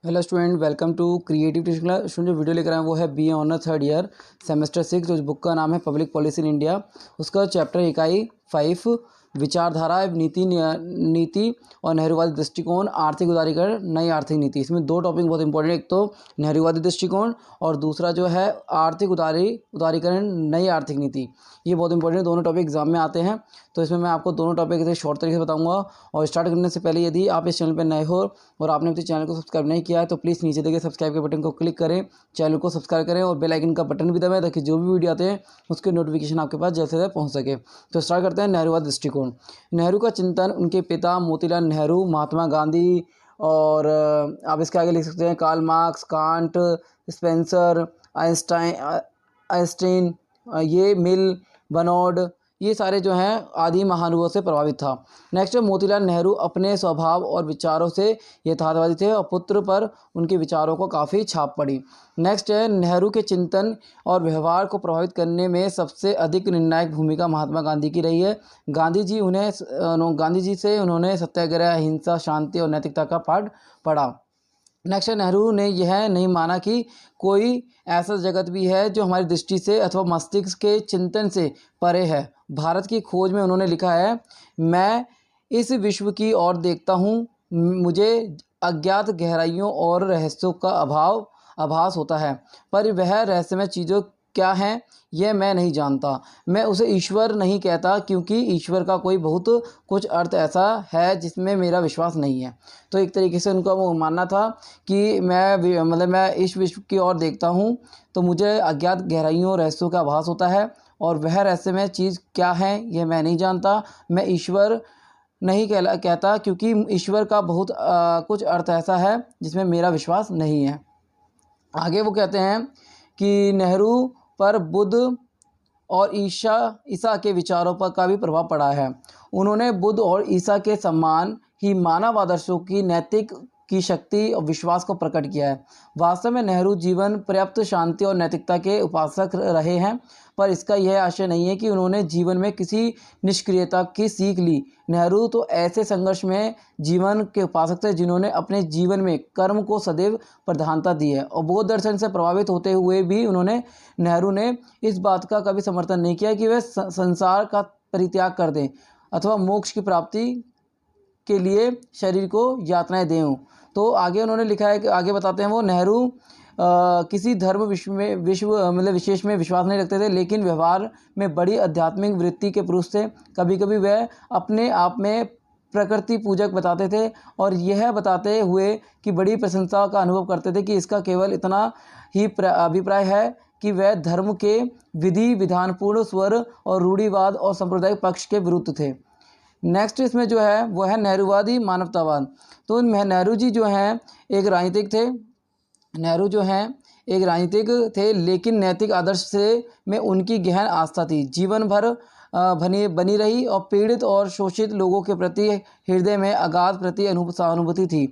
Hello student, welcome to creative teaching class. Student जो video लेकर आए हैं वो है B honour third year semester 6। जो बुक का नाम है पब्लिक पॉलिसी इन इंडिया। उसका चैप्टर इकाई 5 विचारधारा नीति और नेहरूवादी दृष्टिकोण, आर्थिक उदारीकरण, नई आर्थिक नीति। इसमें दो टॉपिक बहुत इंपॉर्टेंट, एक तो नेहरूवादी दृष्टिकोण और दूसरा जो है आर्थिक उदारीकरण, नई आर्थिक नीति। ये बहुत इंपॉर्टेंट दोनों टॉपिक एग्जाम में आते हैं, तो इसमें मैं आपको दोनों टॉपिक से शॉर्ट तरीके से बताऊंगा। और स्टार्ट करने से पहले यदि आप इस चैनल पर नए हो और आपने अपने चैनल को सब्सक्राइब नहीं किया है तो प्लीज़ नीचे देखिए सब्सक्राइब के बटन को क्लिक करें, चैनल को सब्सक्राइब करें और बेल आइकन का बटन भी दबाएं ताकि जो भी वीडियो आते हैं उसके नोटिफिकेशन आपके पास जल्द से जल्द पहुंच सके। तो स्टार्ट करते हैं नेहरूवादी दृष्टिकोण। नेहरू का चिंतन उनके पिता मोतीलाल नेहरू, महात्मा गांधी और आप इसके आगे लिख सकते हैं Karl Marx, Kant, Spencer, Einstein, ये मिल, बनोड, ये सारे जो हैं आदि महानुभावों से प्रभावित था। नेक्स्ट है मोतीलाल नेहरू अपने स्वभाव और विचारों से यथार्थवादी थे और पुत्र पर उनके विचारों को काफ़ी छाप पड़ी। नेक्स्ट है नेहरू के चिंतन और व्यवहार को प्रभावित करने में सबसे अधिक निर्णायक भूमिका महात्मा गांधी की रही है। गांधी जी से उन्होंने सत्याग्रह, अहिंसा, शांति और नैतिकता का पाठ पढ़ा। नेक्स्ट है नेहरू ने यह नहीं माना कि कोई ऐसा जगत भी है जो हमारी दृष्टि से अथवा मस्तिष्क के चिंतन से परे है। भारत की खोज में उन्होंने लिखा है, मैं इस विश्व की ओर देखता हूँ, मुझे अज्ञात गहराइयों और रहस्यों का आभास होता है, पर वह रहस्यमय चीज़ों क्या हैं यह मैं नहीं जानता। मैं उसे ईश्वर नहीं कहता क्योंकि ईश्वर का कोई बहुत कुछ अर्थ ऐसा है जिसमें मेरा विश्वास नहीं है। तो एक तरीके से उनका वो मानना था कि मैं इस विश्व की ओर देखता हूँ तो मुझे अज्ञात गहराइयों रहस्यों का आभास होता है और वह रहस्यमय चीज़ क्या है यह मैं नहीं जानता। मैं ईश्वर नहीं कहता क्योंकि ईश्वर का बहुत कुछ अर्थ ऐसा है जिसमें मेरा विश्वास नहीं है। आगे वो कहते हैं कि नेहरू पर बुद्ध और ईसा के विचारों पर का भी प्रभाव पड़ा है। उन्होंने बुद्ध और ईसा के समान ही मानव आदर्शों की नैतिक की शक्ति और विश्वास को प्रकट किया है। वास्तव में नेहरू जीवन पर्याप्त शांति और नैतिकता के उपासक रहे हैं, पर इसका यह आशय नहीं है कि उन्होंने जीवन में किसी निष्क्रियता की सीख ली। नेहरू तो ऐसे संघर्ष में जीवन के उपासक थे जिन्होंने अपने जीवन में कर्म को सदैव प्रधानता दी है। और बौद्ध दर्शन से प्रभावित होते हुए भी नेहरू ने इस बात का कभी समर्थन नहीं किया कि वे संसार का परित्याग कर दें अथवा मोक्ष की प्राप्ति के लिए शरीर को यातनाएं दें। तो आगे उन्होंने लिखा है कि आगे बताते हैं वो, नेहरू किसी धर्म विशेष में विश्वास नहीं रखते थे, लेकिन व्यवहार में बड़ी आध्यात्मिक वृत्ति के पुरुष थे। कभी कभी वह अपने आप में प्रकृति पूजक बताते थे और यह बताते हुए कि बड़ी प्रशंसा का अनुभव करते थे कि इसका केवल इतना ही अभिप्राय है कि वह धर्म के विधि विधानपूर्ण स्वर और रूढ़िवाद और सांप्रदायिक पक्ष के विरुद्ध थे। नेक्स्ट इसमें जो है वह है नेहरूवादी मानवतावाद। तो नेहरू जी जो हैं एक राजनीतिक थे। नेहरू जो हैं एक राजनीतिक थे लेकिन नैतिक आदर्श से में उनकी गहन आस्था थी। जीवन भर बनी रही और पीड़ित और शोषित लोगों के प्रति हृदय में अगाध प्रति सहानुभूति थी।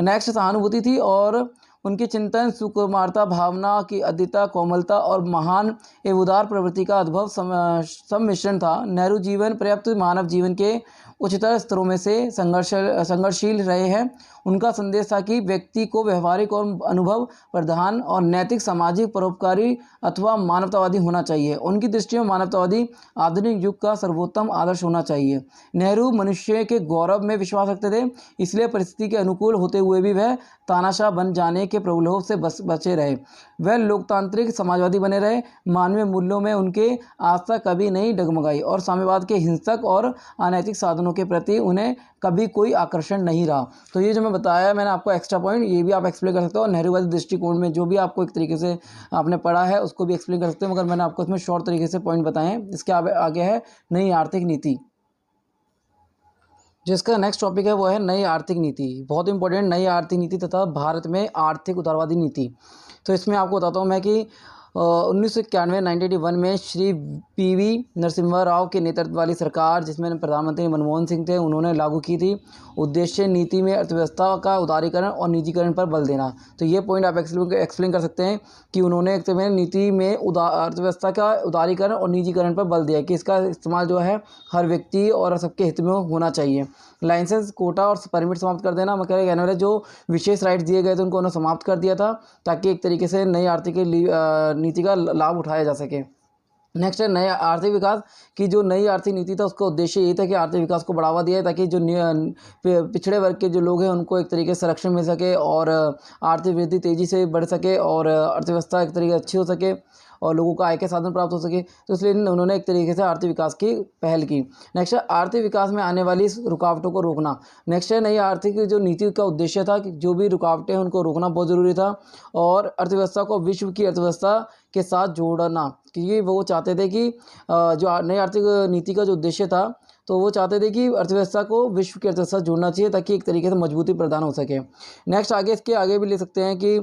नेक्स्ट सहानुभूति थी और उनके चिंतन सुकुमारता, भावना की अद्वितीयता, कोमलता और महान एवं उदार प्रवृत्ति का अद्भुत सम्मिश्रण था। नेहरू जीवन पर्याप्त मानव जीवन के उच्चतर स्तरों में से संघर्षशील रहे हैं। उनका संदेश था कि व्यक्ति को व्यवहारिक और अनुभव प्रधान और नैतिक, सामाजिक, परोपकारी अथवा मानवतावादी होना चाहिए। उनकी दृष्टि में मानवतावादी आधुनिक युग का सर्वोत्तम आदर्श होना चाहिए। नेहरू मनुष्य के गौरव में विश्वास रखते थे, इसलिए परिस्थिति के अनुकूल होते हुए भी वह तानाशाह बन जाने के प्रलोभ से बचे रहे। वह लोकतांत्रिक समाजवादी बने रहे। मानवीय मूल्यों में उनके आस्था कभी नहीं डगमगाई और साम्यवाद के हिंसक और अनैतिक साधनों के प्रति उन्हें कभी कोई आकर्षण नहीं रहा। तो ये जो मैं बताया मैंने आपको एक्स्ट्रा पॉइंट, ये भी आप एक्सप्लेन कर सकते हो। और नेहरूवादी दृष्टिकोण में जो भी आपको एक तरीके से आपने पढ़ा है उसको भी एक्सप्लेन कर सकते हो, मगर मैंने आपको इसमें शॉर्ट तरीके से पॉइंट बताए हैं। इसके आगे है नई आर्थिक नीति। जिसका नेक्स्ट टॉपिक है वो है नई आर्थिक नीति। बहुत इंपॉर्टेंट, नई आर्थिक नीति तथा भारत में आर्थिक उदारवादी नीति। तो इसमें आपको बताता हूँ मैं कि 1991 1981 में श्री PV नरसिम्हा राव के नेतृत्व वाली सरकार, जिसमें प्रधानमंत्री मनमोहन सिंह थे, उन्होंने लागू की थी। उद्देश्य नीति में अर्थव्यवस्था का उदारीकरण और निजीकरण पर बल देना। तो ये पॉइंट आप एक्सप्लेन कर सकते हैं कि उन्होंने एक समय नीति में अर्थव्यवस्था का उदारीकरण और निजीकरण पर बल दिया कि इसका इस्तेमाल जो है हर व्यक्ति और सबके हित में होना चाहिए। लाइसेंस, कोटा और परमिट समाप्त कर देना, मतलब कहने वाले जो विशेष राइट्स दिए गए थे उनको उन्होंने समाप्त कर दिया था, ताकि एक तरीके से नई आर्थिक नीति का लाभ उठाया जा सके। नेक्स्ट है नए आर्थिक विकास की। जो नई आर्थिक नीति था उसका उद्देश्य ये था कि आर्थिक विकास को बढ़ावा दिया है, ताकि जो पिछड़े वर्ग के जो लोग हैं उनको एक तरीके से संरक्षण मिल सके और आर्थिक वृद्धि तेज़ी से बढ़ सके और अर्थव्यवस्था एक तरीके से अच्छी हो सके और लोगों को आय के साधन प्राप्त हो सके। तो इसलिए उन्होंने एक तरीके से आर्थिक विकास की पहल की। नेक्स्ट है आर्थिक विकास में आने वाली रुकावटों को रोकना। नेक्स्ट है नई आर्थिक जो नीति का उद्देश्य था कि जो भी रुकावटें हैं उनको रोकना बहुत ज़रूरी था और अर्थव्यवस्था को विश्व की अर्थव्यवस्था के साथ जोड़ना, क्योंकि वो चाहते थे कि जो नई आर्थिक नीति का जो उद्देश्य था तो वो चाहते थे कि अर्थव्यवस्था को विश्व की अर्थव्यवस्था से जोड़ना चाहिए, ताकि एक तरीके से मजबूती प्रदान हो सके। नेक्स्ट आगे इसके आगे भी ले सकते हैं कि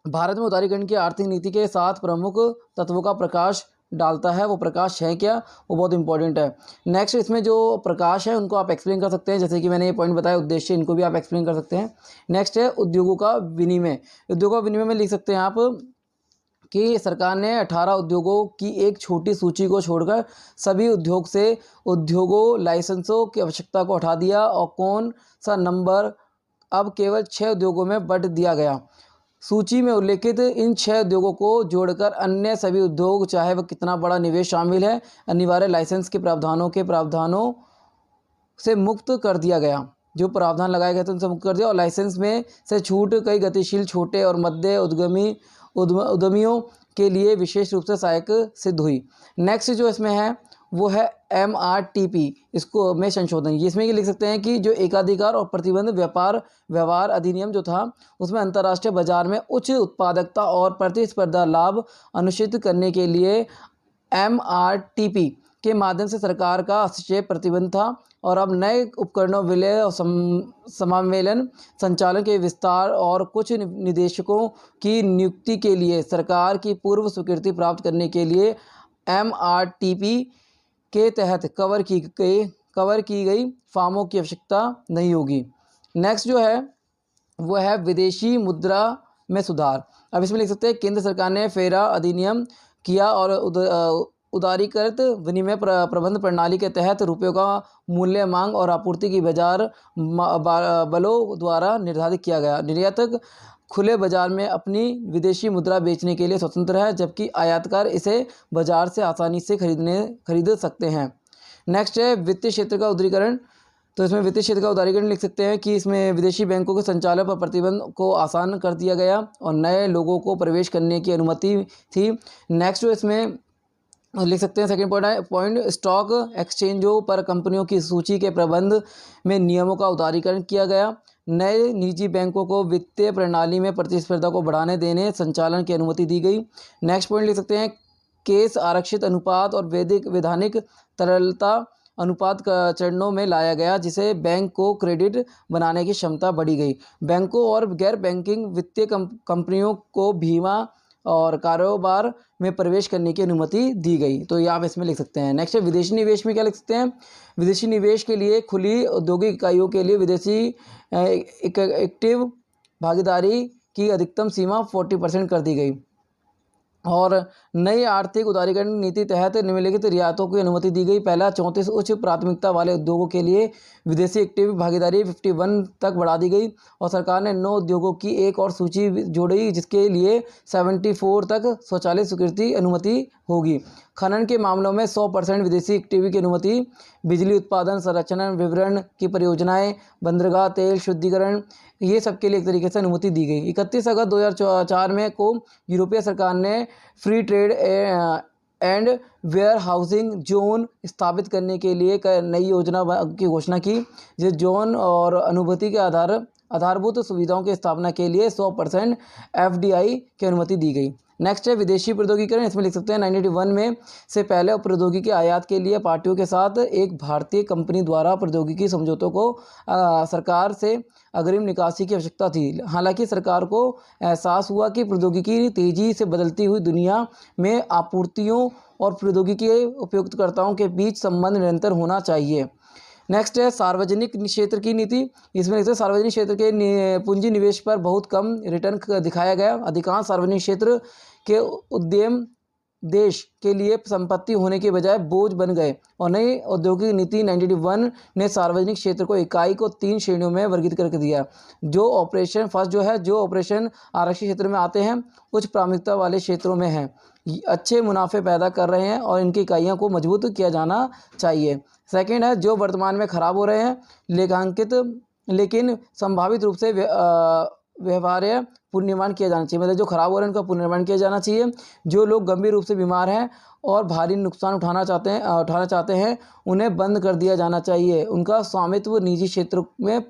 भारत में उदारीकरण की आर्थिक नीति के 7 प्रमुख तत्वों का प्रकाश डालता है। वो प्रकाश है क्या, वो बहुत इंपॉर्टेंट है। नेक्स्ट इसमें जो प्रकाश है उनको आप एक्सप्लेन कर सकते हैं, जैसे कि मैंने ये पॉइंट बताया उद्देश्य, इनको भी आप एक्सप्लेन कर सकते हैं। नेक्स्ट है उद्योगों का विनिमय। उद्योगों का विनिमय में लिख सकते हैं आप कि सरकार ने 18 उद्योगों की एक छोटी सूची को छोड़कर सभी उद्योग से उद्योगों लाइसेंसों की आवश्यकता को हटा दिया और कौन सा नंबर अब केवल 6 उद्योगों में बढ़ दिया गया। सूची में उल्लेखित इन 6 उद्योगों को जोड़कर अन्य सभी उद्योग, चाहे वह कितना बड़ा निवेश शामिल है, अनिवार्य लाइसेंस के प्रावधानों से मुक्त कर दिया गया। जो प्रावधान लगाए गए थे उनसे मुक्त कर दिया और लाइसेंस में से छूट कई गतिशील छोटे और मध्य उद्यमियों के लिए विशेष रूप से सहायक सिद्ध हुई। नेक्स्ट जो इसमें है वो है MRTP, इसको में संशोधन। इसमें ये लिख सकते हैं कि जो एकाधिकार और प्रतिबंध व्यवहार अधिनियम जो था उसमें अंतर्राष्ट्रीय बाजार में उच्च उत्पादकता और प्रतिस्पर्धा लाभ अनुचित करने के लिए MRTP के माध्यम से सरकार का हस्तक्षेप प्रतिबंध था और अब नए उपकरणों, विलय और समामेलन, संचालन के विस्तार और कुछ निदेशकों की नियुक्ति के लिए सरकार की पूर्व स्वीकृति प्राप्त करने के लिए MRTP के तहत कवर की गई फॉर्मों की आवश्यकता नहीं होगी। नेक्स्ट जो है वो है विदेशी मुद्रा में सुधार। अब इसमें लिख सकते हैं केंद्र सरकार ने फेरा अधिनियम किया और उदारीकृत विनिमय प्रबंध प्रणाली के तहत रुपयों का मूल्य मांग और आपूर्ति की बाजार बलों द्वारा निर्धारित किया गया। निर्यातक खुले बाजार में अपनी विदेशी मुद्रा बेचने के लिए स्वतंत्र है, जबकि आयातकार इसे बाजार से आसानी से खरीद सकते हैं। नेक्स्ट है वित्तीय क्षेत्र का उदारीकरण। तो इसमें वित्तीय क्षेत्र का उदारीकरण लिख सकते हैं कि इसमें विदेशी बैंकों के संचालन पर प्रतिबंध को आसान कर दिया गया और नए लोगों को प्रवेश करने की अनुमति थी। नेक्स्ट जो इसमें लिख सकते हैं सेकंड पॉइंट स्टॉक एक्सचेंजों पर कंपनियों की सूची के प्रबंध में नियमों का उदारीकरण किया गया। नए निजी बैंकों को वित्तीय प्रणाली में प्रतिस्पर्धा को बढ़ाने देने संचालन की अनुमति दी गई। नेक्स्ट पॉइंट लिख सकते हैं केस आरक्षित अनुपात और वैधानिक तरलता अनुपात का चरणों में लाया गया, जिसे बैंक को क्रेडिट बनाने की क्षमता बढ़ी गई। बैंकों और गैर बैंकिंग वित्तीय कंपनियों को बीमा और कारोबार में प्रवेश करने की अनुमति दी गई। तो ये आप इसमें लिख सकते हैं। नेक्स्ट है विदेशी निवेश में क्या लिख सकते हैं, विदेशी निवेश के लिए खुली औद्योगिक इकाइयों के लिए विदेशी एक्टिव भागीदारी की अधिकतम सीमा 40% कर दी गई और नई आर्थिक उदारीकरण नीति तहत निम्नलिखित रियायतों की अनुमति दी गई। पहला, 34 उच्च प्राथमिकता वाले उद्योगों के लिए विदेशी एक्टिव भागीदारी 51 तक बढ़ा दी गई और सरकार ने 9 उद्योगों की एक और सूची जोड़ी, जिसके लिए 74 तक स्वचालित स्वीकृति अनुमति होगी। खनन के मामलों में 100% विदेशी एक्टिव की अनुमति। बिजली उत्पादन, संरक्षण, विवरण की परियोजनाएं, बंदरगाह, तेल शुद्धिकरण, ये सब के लिए एक तरीके से अनुमति दी गई। 31 अगस्त 2004 में को यूरोपीय सरकार ने free trade and warehousing zone स्थापित करने के लिए नई योजना की घोषणा की। जिस जोन और अनुभूति के आधारभूत सुविधाओं की स्थापना के लिए 100% FDI की अनुमति दी गई। नेक्स्ट है विदेशी प्रौद्योगिकीकरण। इसमें लिख सकते हैं 1981 में से पहले प्रौद्योगिकी आयात के लिए पार्टियों के साथ एक भारतीय कंपनी द्वारा प्रौद्योगिकी समझौतों को सरकार से अग्रिम निकासी की आवश्यकता थी। हालांकि सरकार को एहसास हुआ कि प्रौद्योगिकी तेजी से बदलती हुई दुनिया में आपूर्तियों और प्रौद्योगिकी उपयोगकर्ताओं के बीच संबंध निरंतर होना चाहिए। नेक्स्ट है सार्वजनिक क्षेत्र की नीति। इसमें लिखते हैं सार्वजनिक क्षेत्र के पूंजी निवेश पर बहुत कम रिटर्न दिखाया गया। अधिकांश सार्वजनिक क्षेत्र के उद्यम देश के लिए संपत्ति होने के बजाय बोझ बन गए और नई औद्योगिक नीति 1991 ने सार्वजनिक क्षेत्र को इकाई को 3 श्रेणियों में वर्गीकृत करके दिया। जो ऑपरेशन आरक्षित क्षेत्र में आते हैं, उच्च प्राथमिकता वाले क्षेत्रों में हैं, अच्छे मुनाफे पैदा कर रहे हैं और इनकी इकाइयों को मजबूत किया जाना चाहिए। सेकंड है जो वर्तमान में खराब हो रहे हैं, लेखांकित लेकिन संभावित रूप से व्यवहार्य पुनर्निर्माण किया जाना चाहिए। मतलब जो खराब हो रहे हैं उनका पुनर्निर्माण किया जाना चाहिए। जो लोग गंभीर रूप से बीमार हैं और भारी नुकसान उठाना चाहते हैं उन्हें बंद कर दिया जाना चाहिए। उनका स्वामित्व निजी क्षेत्र में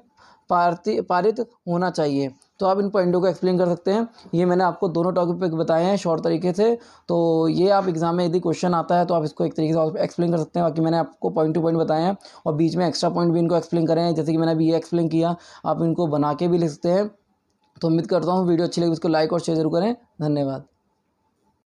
पारित होना चाहिए। तो आप इन पॉइंटों को एक्सप्लेन कर सकते हैं। ये मैंने आपको दोनों टॉपिक बताए हैं शॉर्ट तरीके से। तो ये आप एग्जाम में यदि क्वेश्चन आता है तो आप इसको एक तरीके से एक्सप्लेन कर सकते हैं। बाकी मैंने आपको पॉइंट टू पॉइंट बताए हैं और बीच में एक्स्ट्रा पॉइंट भी इनको एक्सप्लेन करें हैं, जैसे कि मैंने अभी ये एक्सप्लेन किया, आप इनको बना के भी लिख सकते हैं। तो उम्मीद करता हूँ वीडियो अच्छी लगी, उसको लाइक और शेयर जरूर करें। धन्यवाद।